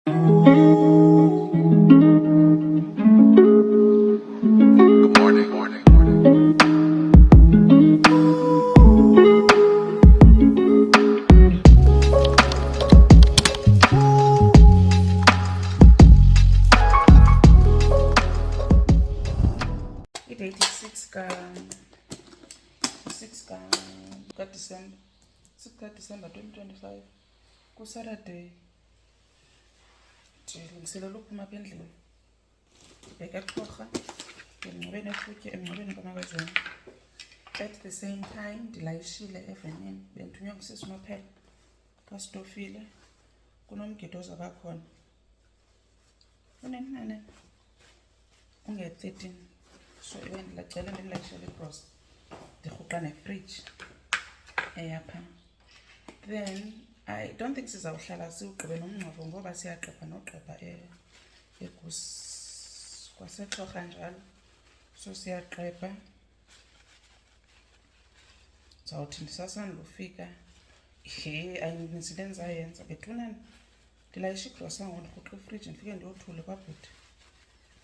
I-date ka-December 2025 ku-Saturday. Ndilungiselela uphuma apha endlini ndibheka eXhorha, ndingcwabeni ehutye emngcwabeni kamakazini. At the same time ndilayishile evenini, bendithunywe ngusisi uNophelo kaSitofile kunomgidi ozaba khona unenani unge-13. So bendilacela ndilayishele igrosa ndirhuqa nefriji eyapha. Then I don't think sizawuhlala siwugqibe nomngcwabo ngoba siyagqibha nogqibha kwaseXhorha njalo. So siyagqibha, zawuthi ndisasandula ufika ayininzi into endizayenza. Bethunani ndilayisha igrosa ngoku, ndirhuqa ifriji ndifike ndiyothule kwabhuti,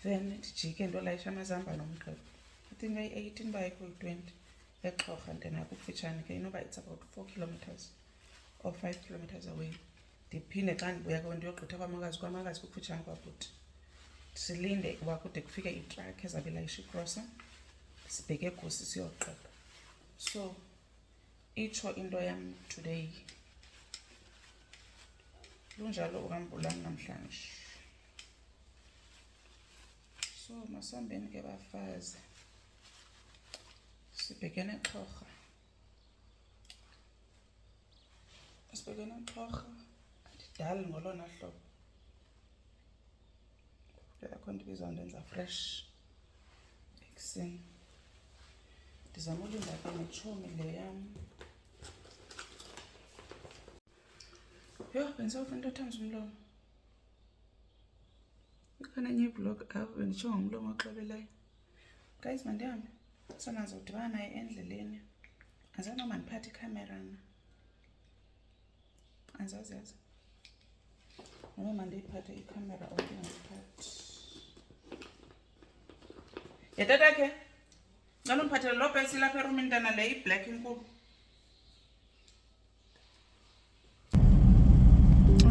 then ndijike ndolayisha amazambane omgqibo. I think ayi-18 uba ayikho yi-20 eXhorha, ndenakufitshane ke inoba it's about 4 kilometers or 5 kilometers away. Ndiphinde xa ndibuya ke ndiyogqitha kwamakazi kufitshane kwabhuti, silinde uba kude kufike itrakhi ezabe ilayisha igrosa, sibheke eGusi siyogqiba. So itsho into yam today. Lunjalo uhambo lwam namhlanje. So masambeni ke bafazi, sibhekene eXhorha. Sibhekene eXhorha, andidali ngolona hlobo. Akho nto ibizawundenza fresh ekuseni. Ndizama ulinda ke netshomi le yam. Yho, bendisawufuna into ethambisa umlomo. Ikhona enye ivlog apho benditsho ngomlomo oxebeleyo. Guys, mandihambe. So nazodibana naye endleleni. Andizazi noma ndiphathe ikhamera na. Andizazi yazi. Noma mandiyiphathe ikhamera or ndingayiphathi. Yatata ke? Ngalo mphathele lo pesi lapha erumini ntana le i-black inkulu.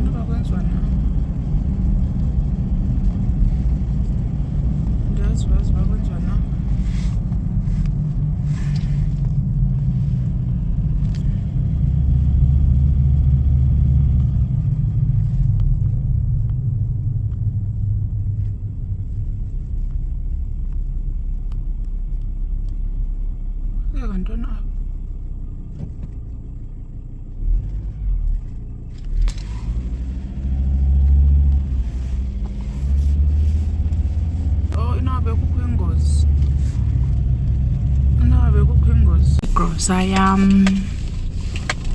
Noba kwenziwa na? Ndiyazi uba kwenziwa na? Kantoni apha? Oh, inobe kukho ingozi. Igrosa yam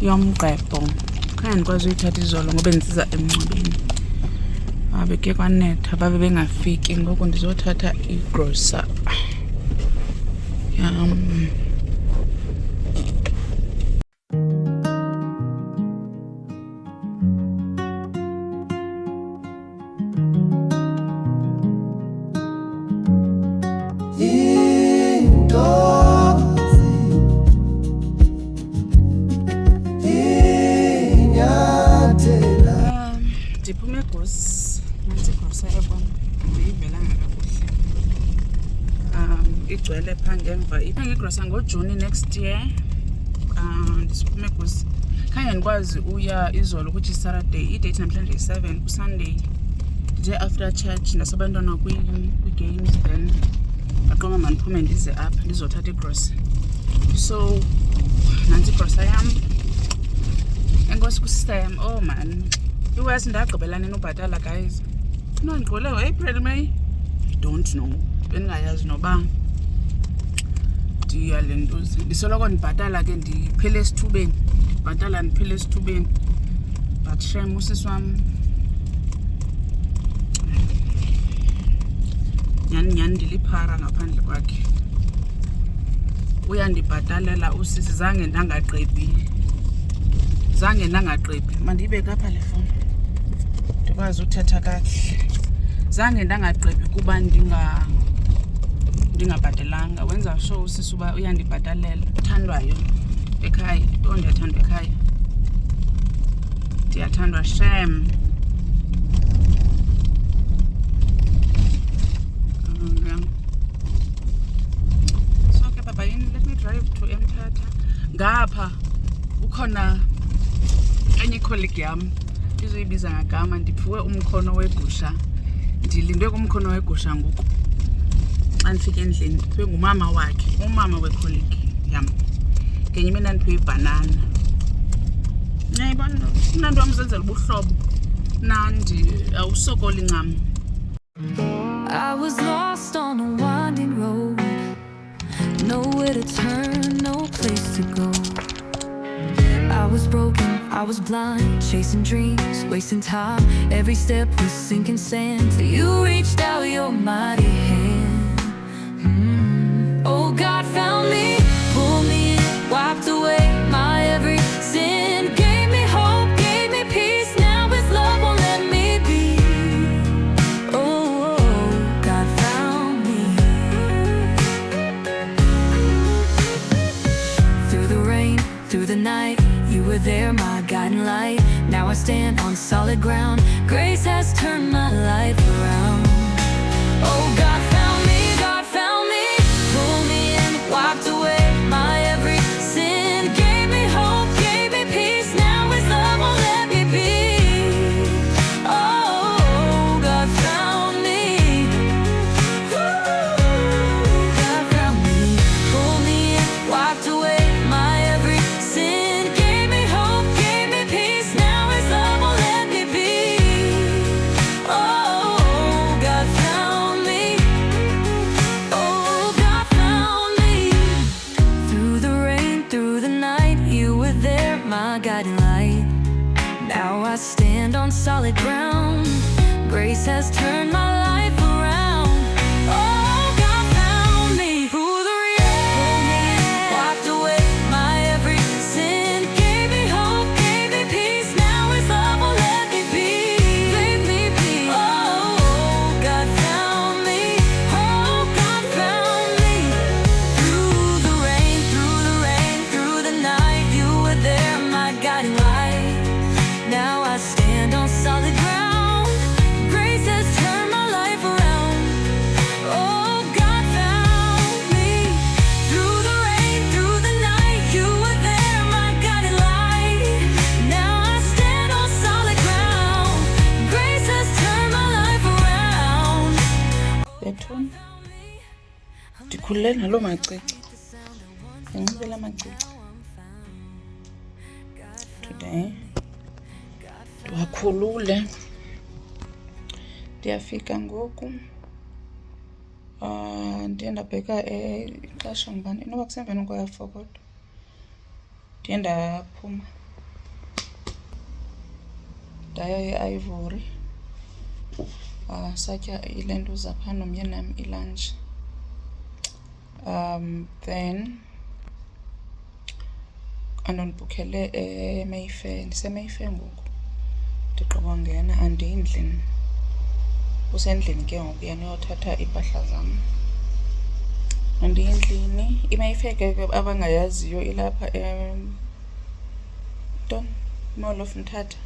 yomgqebho khange ndikwazi uyithatha izolo ngoba ndisiza emngcwabeni. Beke kwanetha babe bengafiki, ngoku ndizothatha igrosa yam. Ndiphume eGusi, nantsi igrosa ebona ndiyivelanga kakuhle. Igcwele phaa ngemva. Igrosa ngoJuni next year. Ndisiphume eGusi. Khange ndikwazi uya izolo ukuthi Saturday. I-date namhlanje yi-7 kuSunday. Nje after church ndasabantwana kwi-games, then baqonga mandiphume ndize apha ndizothatha igrosa. So nantsi igrosa yam. Enkosi kusista yam. Oh man, iwesi ndagqibela nini ubhatala guys? No, ndiqole ngo-April, May? I don't know. Bendingayazi noba ndiyalentuzi. Ndisoloko ndibhatala ke ndiphele esithubeni. Ndibhatala ndiphele esithubeni. But shame usisi wam nyani ndiliphara ngaphandle kwakhe. Uyandibhatalela usisi, zange ndangagqibi. Mandiyibeke apha le foni. ndikwazi uthetha kakuhle. Zange ndangagqibi kuba ndingabhatelanga. Wenza sure usisi uba uyandibhatalela. Uthandwayo ekhaya, ndiyathandwa ekhaya. Ndiyathandwa shem. So ke baba yini, let me drive to Mthatha. Ngapha ukhona enye colleague yam ndizoyibiza ngagama, ndiphiwe umkhono wegusha. Ndilindwe kumkhono wegusha ngoku. Xa ndifika endlini ndiphiwe ngumama wakhe, umama wecolleague yam. Ngenye imini ndiphiwe ibhanana. Nayibona umnandi wam zenzela ubuhlobo. Nandi awusokoli ncam. I was lost on a winding road, nowhere to turn, no place to go. I was broken, I was blind, chasing dreams, wasting time. Every step was sinking sand till you reached out your mighty hand. Oh, God found me, pulled me in, wiped away my every sin, gave me hope, gave me peace. Now His love won't let me be. Oh, God found me. Through the rain, through the night, You were there, my guiding light. Now I stand on solid ground. Grace has turned my life around. Oh, God found me, pulled me in, wiped away my every sin, gave me hope, gave me peace. Now His love won't let me be. Oh, God found me. Ooh, God found me, pulled me in, wiped away my every sin, gave me hope, gave me peace. Now His love won't let me be. Oh, God found me. Oh, God found me. Through the rain, through the night, You were there, my guiding light. Now I stand on solid ground. Grace has turned my life around. Oh, God found me. Through the rain, wiped away my every sin, gave me hope, gave me peace. Now His love will let me be. Let me be. Oh, God found me. Oh, God found me. Through the rain, through the night, You were there, my guiding light. Now I stand on solid ground. Grace has turned my life around. Oh, God found me. Through the rain, through the night, You were there, my guiding light. Now I stand on solid ground. Grace has turned my life around. Bethuna, ndikhulule naloo macici. Ndinxibele amacici. Today ndiwakhulule. Ndiyafika ngoku. Ndiye ndabheka ixesha ngubani inoba kusemveni kwa-4 kodwa. Ndiye ndaphuma ndaya e-Ivory. Satya ilentuza phaa nomyenam ilunch. Then andondibhukhele eMayfair. NdiseMayfair ngoku. Ndigqiba ngena andiyindlini. Usendlini ke ngoku yena uyothatha iimpahla zam. Andiyindlini. iMayfair ke abangayaziyo ilapha Mall of Mthatha.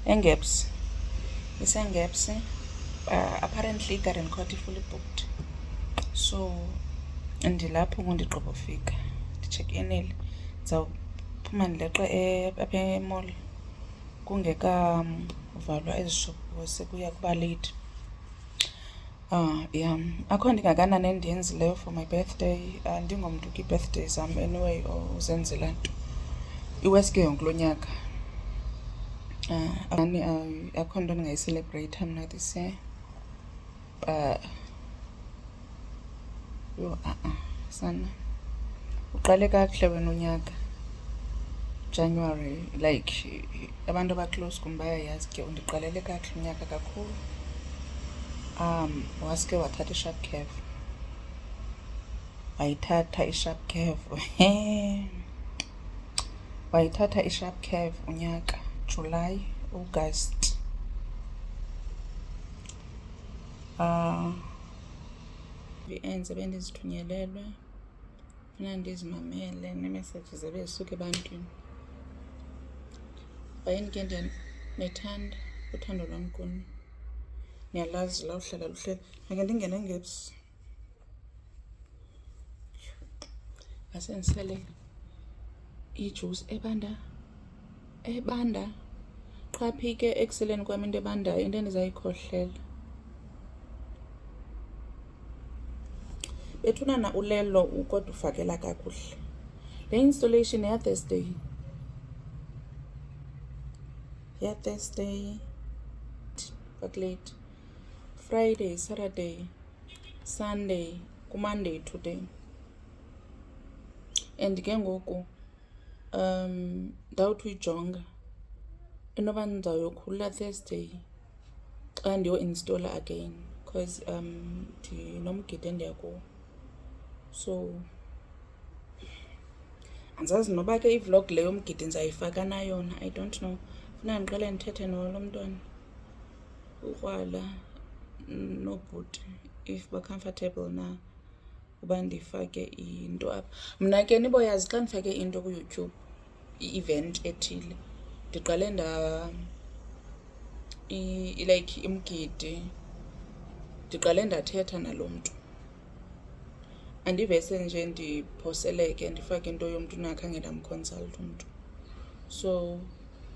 eNgepsi. IseNgepsi. Apparently iGarden Court fully booked. So ndilapho ngondigqiba ufika. Ndicheck-inile. Ndizawuphuma ndileqe apha emall kungekavalwa ezi shop sekuya kuba late. Yeah. Akho ndingakanani endiyenzileyo for my birthday. Ndingomntu kwi-birthday zam anyway uzenzela nto. iWest ke yonke lo nyaka. Akho nto ndingayicelebrate mna this year. Sana. Uqale kakuhle wena unyaka. January, like abantu abaclose kum bayayazi ke undiqalele kakuhle unyaka kakhulu. Waske wathatha i-sharp curve. Wayithatha i-sharp curve. Wayithatha i-sharp curve unyaka. July, August. enze bendizithunyelelwe funa ndizimamele neemeseji ebezisuka ebantwini. Bayeni ke nethanda uthando lwam kuni, niyalazi lawuhlala luhleli. Ake ndingene ngeps asendisele ijuice ebanda qha phi ke ekuseleni kwam into ebandayo, into endizayikhohlela. Bethunana ulelo kodwa ufakela kakuhle. Le installation ya-Thursday late Friday, Saturday, Sunday, kuMonday today. And ke ngoku ndawuthi uyijonga inoba ndizawuyokhulula Thursday xa ndiyo-installa again because ndinomgidi endiya kuwo. So andizazi noba ke ivlog le yomgidi ndizayifaka na yona, I don't know. Funa ndiqale ndithethe nalo mntwana ukrwala nobhuti if ba-comfortable na uba ndifake into apha. Mna ke niboyazi xa ndifake into kuYouTube, i-event ethile, ndiqale like imgidi, ndiqale ndathetha nalo mntu. Andivese nje ndiphoseleke ndifake into yomntu nakhange ndamconsult umntu. So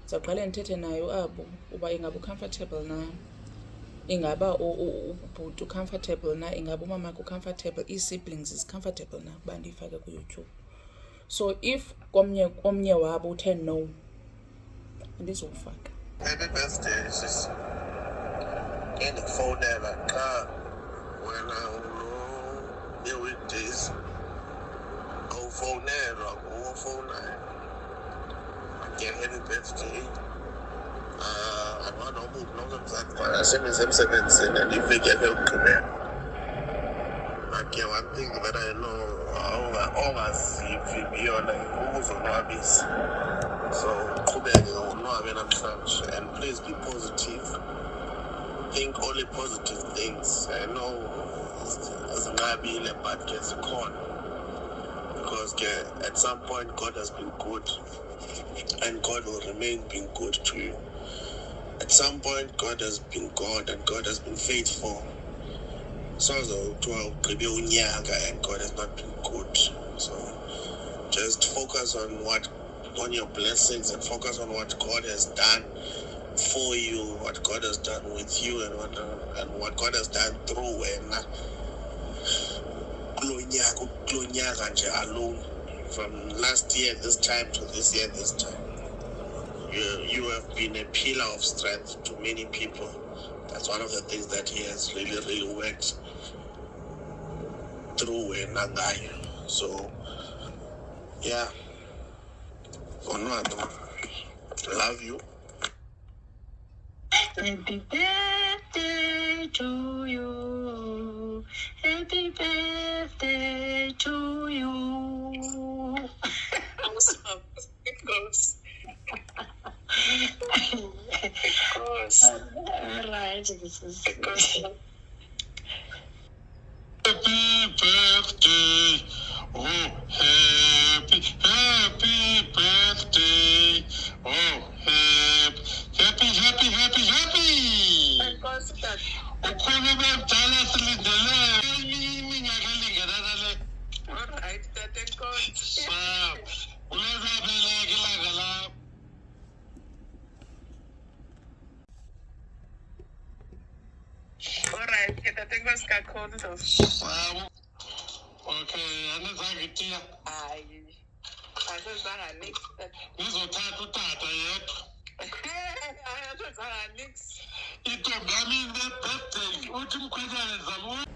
ndizawuqale ndithethe nayo abo uba ingaba ucomfortable na, ingaba ubhuti ucomfortable na, ingaba umamakhe ucomfortable, ii-siblings is-comfortable na uba ndiyifake kuYouTube. So if omnye wabo uthe no, andizowufaka. Happy birthday sis. Ndikufowunela xa wena nee-weekdays awufowunelwa ngowofowunayo. Again, happy birthday. Andibona noba unomzantsi asebenze emsebenzini andiveki yakhe yokugqibela. But one thing that I know, ongazivi yona ukuzonwabisa. So uqhubeke unwabe namhlanje and please be positive. Think only positive things. I know zinqabile but ke zikhona. Because at some point God has been good and God will remain being good to you. At some point God has been God and God has been faithful. So and God has not been good. So just focus on your blessings and focus on what God has done for you, what God has done with you, and what God has done through wena. Alone, from last year this time to this year this time, you have been a pillar of strength to many people. That's one of the things that He has really worked through wena ngayo. So yeah, love you. Happy birthday to you. Happy birthday to you. Awesome. It goes. All right. This is it goes. Happy birthday. Oh, happy birthday. Oh, happy. Ukhona bemdala silindele iminyaka. All right, Tata Nkosi. Ulezabeleke ilanga lakho. All right, Tata Nkosi kakhulu. Okay, andizange itiya. Hayi. Asezanga nix. Ngizothatha utata yedwa. Asezanga nix. Intombi yami ne-birthday uthi mkhwenyane zami.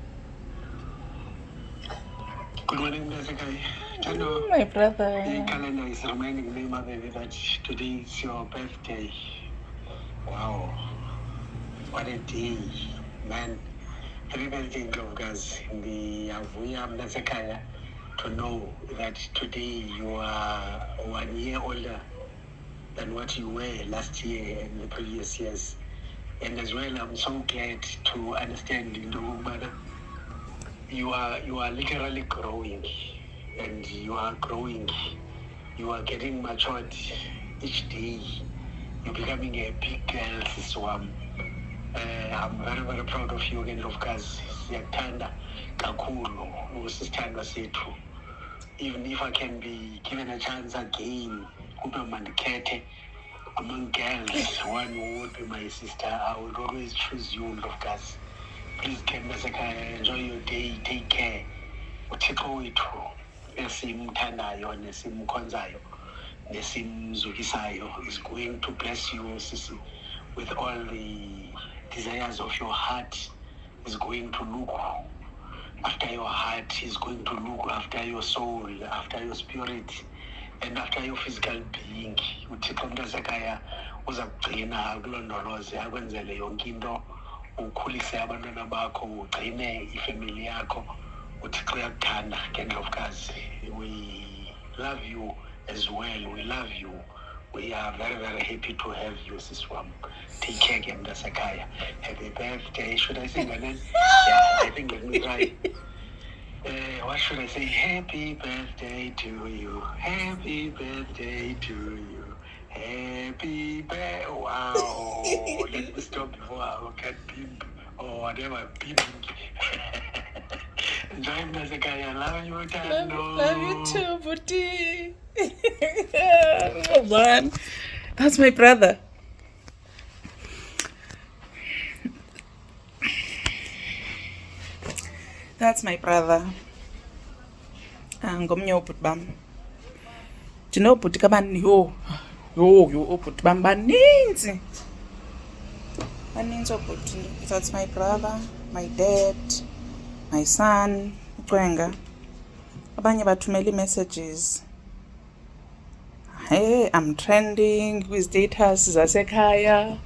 Good morning, Mr. My brother. The calendar is reminding me, Mother, that today is your birthday. Wow. What a day, man. Happy birthday, Ndlovukazi. Ndiyavuya mna sekhaya to know that today you are 1 year older than what you were last year and the previous years. And as well, I'm so glad to understand in the woman you are literally growing, and you are growing. You are getting matured each day. You're becoming a big girl, Siswam. I'm very, very proud of you, Ngendlovukazi. Siyakuthanda kakhulu usisithandwa sethu. Even if I can be given a chance again, kube mandikhethe among girls, one who would be my sister, I would always choose you, Ngendlovukazi. Please, Kembasekhaya, enjoy your day, take care. uThixo wethu esimthandayo nesimkhonzayo nesimzukisayo is going to bless you, Sisi, with all the desires of your heart. Is going to look after your heart. Is going to look after your soul, after your spirit, and after your physical being. uThixo Mntasekhaya uza kugcina akulondoloze akwenzele yonke into, ukhulise abantwana bakho, ugcine ifamily yakho. uThixo uyakuthanda, Ngendlovukazi. We love you as well. We love you. We are very, very happy to have you, Siswam. Take care, Mntasekhaya. Happy birthday. Should I sing again? Yeah, I think let me try. What should I say? Happy birthday to you. Happy birthday to you. Happy birthday. Wow. Let me stop before I get pimp or whatever. Pimping. Enjoy, Mntasekhaya. Love you, Tando. Love you too, Buti. Oh man, that's my brother. That's my brother. Ngomnye ubhuti bam. Ndinobhuti kabani yo ubhuti bam baninzi. Baninzi obhuti. That's my brother, my dad, my son, uCwenga. Abanye bathumela messages. Hey, I'm trending with status zasekhaya.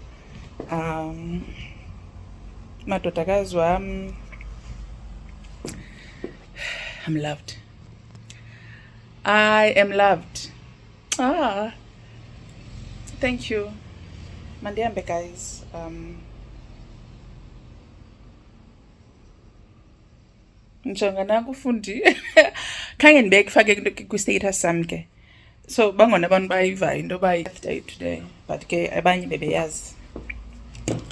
Madodakazi wami. I'm loved. I am loved. Thank you. Mandiambe, guys. Njonga nakufundi. Khange ndibekufake kwi-status sami ke. So bangona abantu bayiva into birthday today, but ke abanye bebeyazi.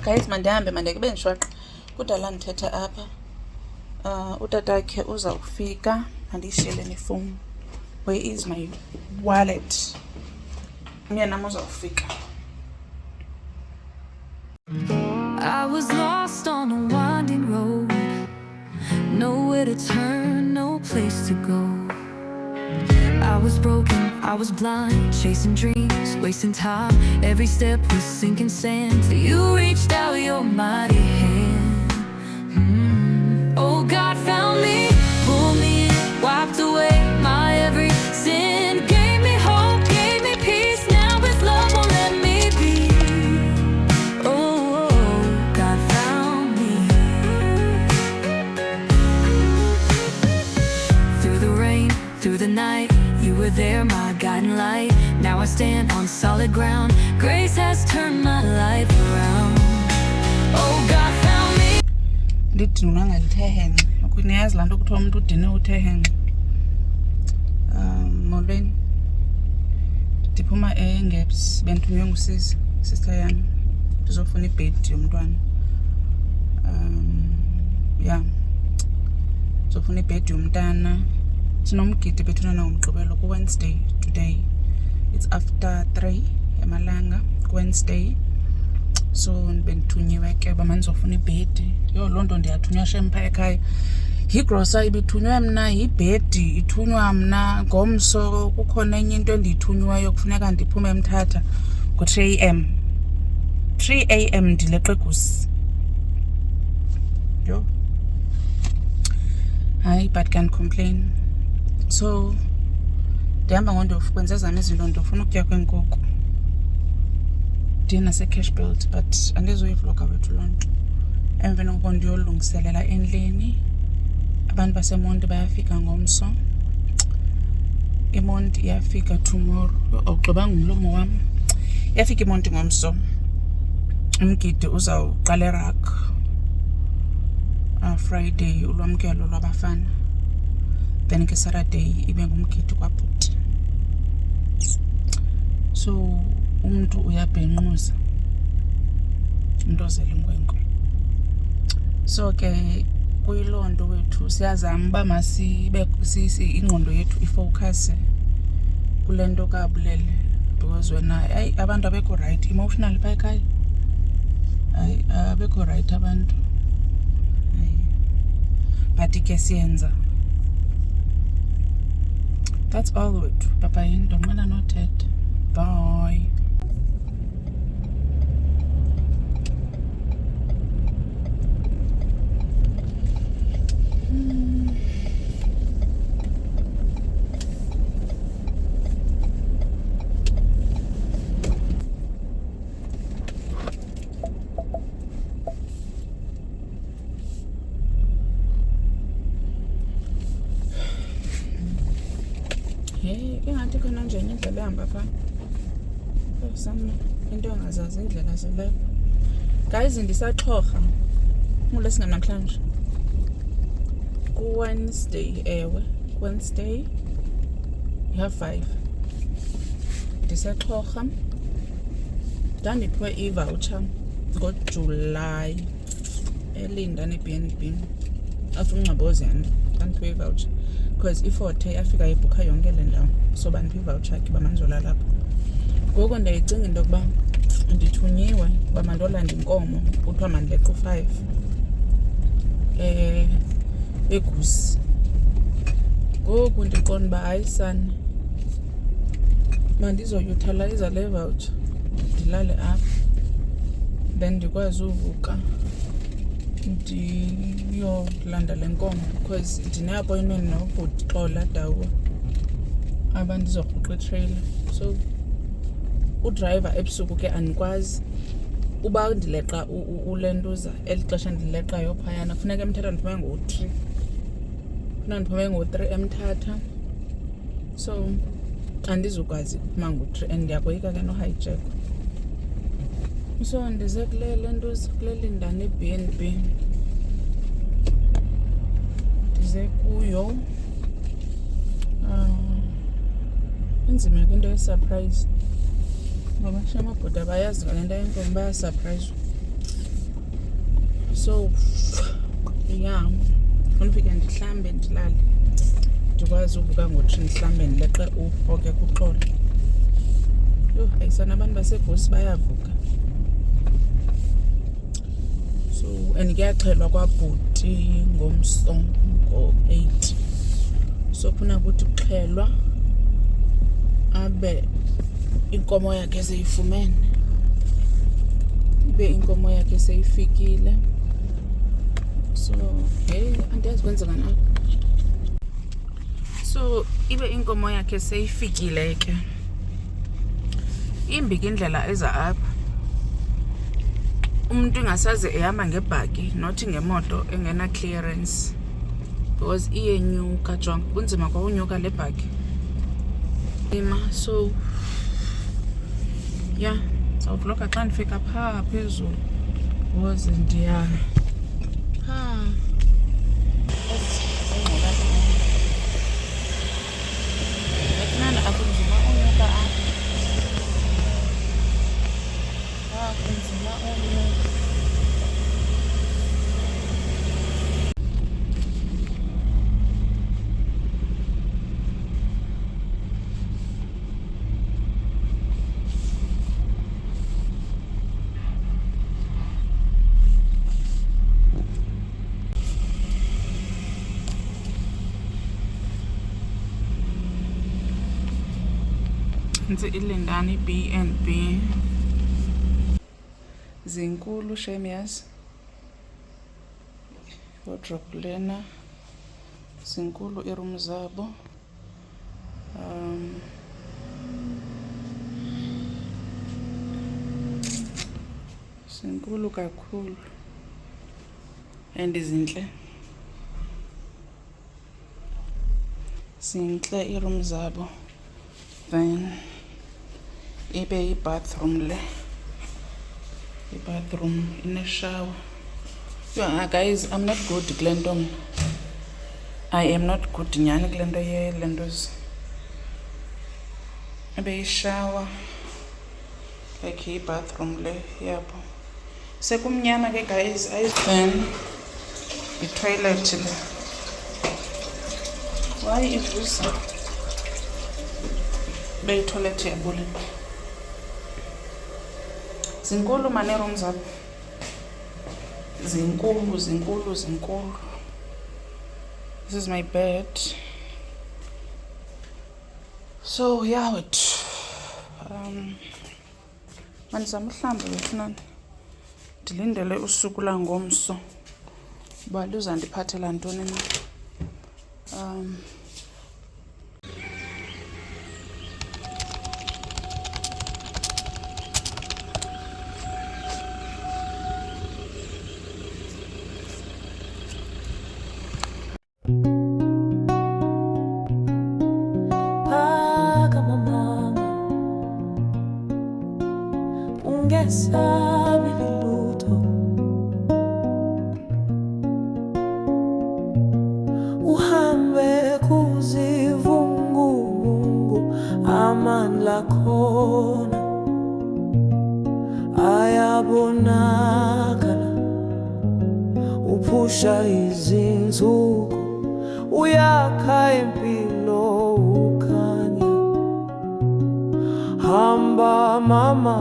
Guys, mandihambe mandeke bendishwaqa kudala ndithetha apha. Utatakhe uzawufika, andiyishiyele nefowuni. Where is my wallet? Umnyanam uzawufika. I was lost on a winding road, nowhere to turn, no place to go. I was broken, I was blind, chasing dreams, wasting time. Every step was sinking sand till you reached out your mighty hand. Oh, God found me, pulled me in, wiped away my every sin, gave me hope, gave me peace. Now His love won't let me be. Oh, God found me. Through the rain, through the night, you were there, my guiding light. Now I stand on solid ground. Grace has turned my life around. Oh, God found me. Ndithi nona ngalithehenxe. Ukuniyazi laa nto kuthiwa umntu udine uthehenxe. Molweni. Ndiphuma eNgebs, bendithunywe ngusisi, sister yam. Ndizofuna ibhedi yomntwana. Yeah. Ndizofuna ibhedi yomntana. Sinomgidi bethunana ngomgqibelo ku-Wednesday today. It's after 3 yamalanga ku-Wednesday. So bendithunyiwe ke uba mandizofuna ibhedi. Yho, loo nto ndiyathunywa shem phaa ekhaya. Yigrosa ibithunywe mna, yibhedi ithunywa mna. Ngomso kukhona enye into endiyithunywayo kufuneka ndiphume eMthatha ngo-3 AM. 3 AM ndileqa eGusi. Yho. Hayi, but can't complain. So ndihamba ngondokwenza ezam izinto, ndifuna ukutya kweenkukhu. Ndiye nase-Cashbuild, but andizoyivloga wethu loo nto. Emveni kokuba ndiyolungiselela endlini. Abantu baseMonti bayafika ngomso. iMonti iyafika tomorrow. Awugqibanga umlomo wam. Iyafika iMonti ngomso. umgidi uzawuqala eRUC. Friday ulwamkelo lwabafana, then ke Saturday ibe ngumgidi kwabhuti. So umuntu uyabhenquza into zela inkwenkwe. So ke kuyiloo nto wethu siyazama uba masibe ingqondo yethu ifocus kule nto kabulele, because wena hayi abantu abekho right emotional phaa ekhaya, hayi abekho right abantu. But ke siyenza. That's all wethu. Bye bye. Ndonqena nothetha. Bye. Ingathi khona nje indlela ehamba phaa. Sama into engazazi indlela zeleyo. Guys, ndisaxhorha ngolwesingam namhlanje. Ku-Wednesday ewe. Wednesday yi-5. Ndisaxhorha. Ndandiphiwe i-voucher ngoJulayi eLinda ne-BNB. After uNgcabozane ndandiphiwe i-voucher. Because i-Forte yafika ibhukha yonke le ndawo, so bandiphe i-voucher ke bamandizola lapha. Ngoku ndiyayicinga into yokuba ndithunyiwe uba mandolanda inkomo, kuthiwa mandileqe u-5 eGusi. Ngoku ndiqonda uba hayi sana mandizoyuthalayiza le voucher ndilale apha, then ndikwazi uvuka ndiyolanda le nkomo, because ndine-appointment nobhuti Xola Dawo aba ndizorhuqa itrailer. So udriver ebusuku ke andikwazi uba ndileqa ulentuza eli xesha ndileqayo phayana, kufuneka emthatha ndiphume ngo-3, funeka ndiphume ngo-3 emthatha. So andizukwazi uphuma ngo-3 and ndiyakoyika ke no-hijack. So ndize kule lentuza kule Linda ne-BNB, ndize kuyo. Inzima ke into ye-surprise ngoba sha amabhuda bayazi ngale nto yenkomo, bayasurprise. So yeah, funa ufike ndihlambe ndilale, ndikwazi uvuka ngo-3 ndihlambe ndileqe uhoke kuXolo. Yho, ayisana abantu baseGusi bayavuka. So and kuyaxhelwa kwabhuti ngomso ngo-8. So funa ukuthi kuxhelwa abe inkomo yakhe seyifumene, ibe inkomo yakhe seyifikile. So hey, andiyazi kwenzeka na. So ibe inkomo yakhe seyifikile ke. Imbi ke indlela eza apha, umuntu ingasaze ehamba ngebhaki not ngemoto engena clearance, because iyenyuka jonga kunzima kwa unyuka le bhaki. So yeah, sawuvloga xa ndifika phaa phezulu, because ndiya phaa ekunana akunzima unyuka apha. Kunzima unyuka. Ndzi ilindani BNB zinkulu shemias, wardrobe lena zinkulu, iroom zabo zinkulu kakhulu and zinhle iroom zabo. Then ibe i-bathroom le ibathroom ineshower. Guys, I'm not good kule nto mna. I am not good nyhani kule nto yelentos. Ebeyishower like ibathroom le yabo. Sekumnyama ke guys, then itoilet le. Why ivusa? Beyitoilet yabo le. Zinkulu maneerooms zabo. Zinkulu. This is my bed. So yeah, mandizama uhlamba befunani. Ndilindele usuku langomso. Uba luzandiphathela ntoni na. Ungesabi lutho, uhambe kuzivungu amandla khona ayabonakala, uphusha izinsuku, uyakha impilo ukhanya. Hamba mama,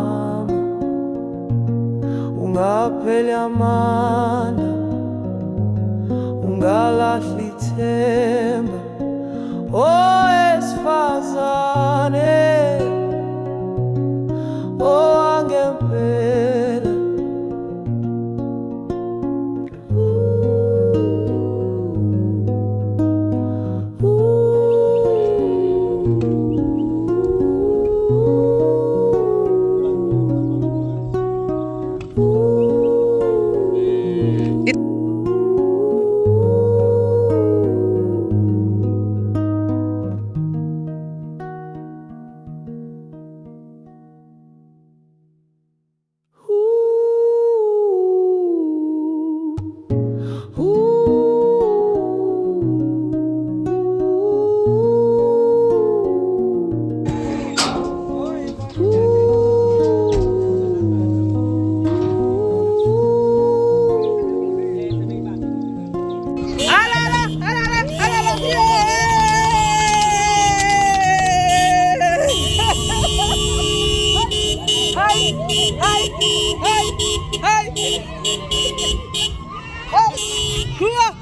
ungapheli amandla, ungalahli ithemba, owesifazane owangempela. Hey!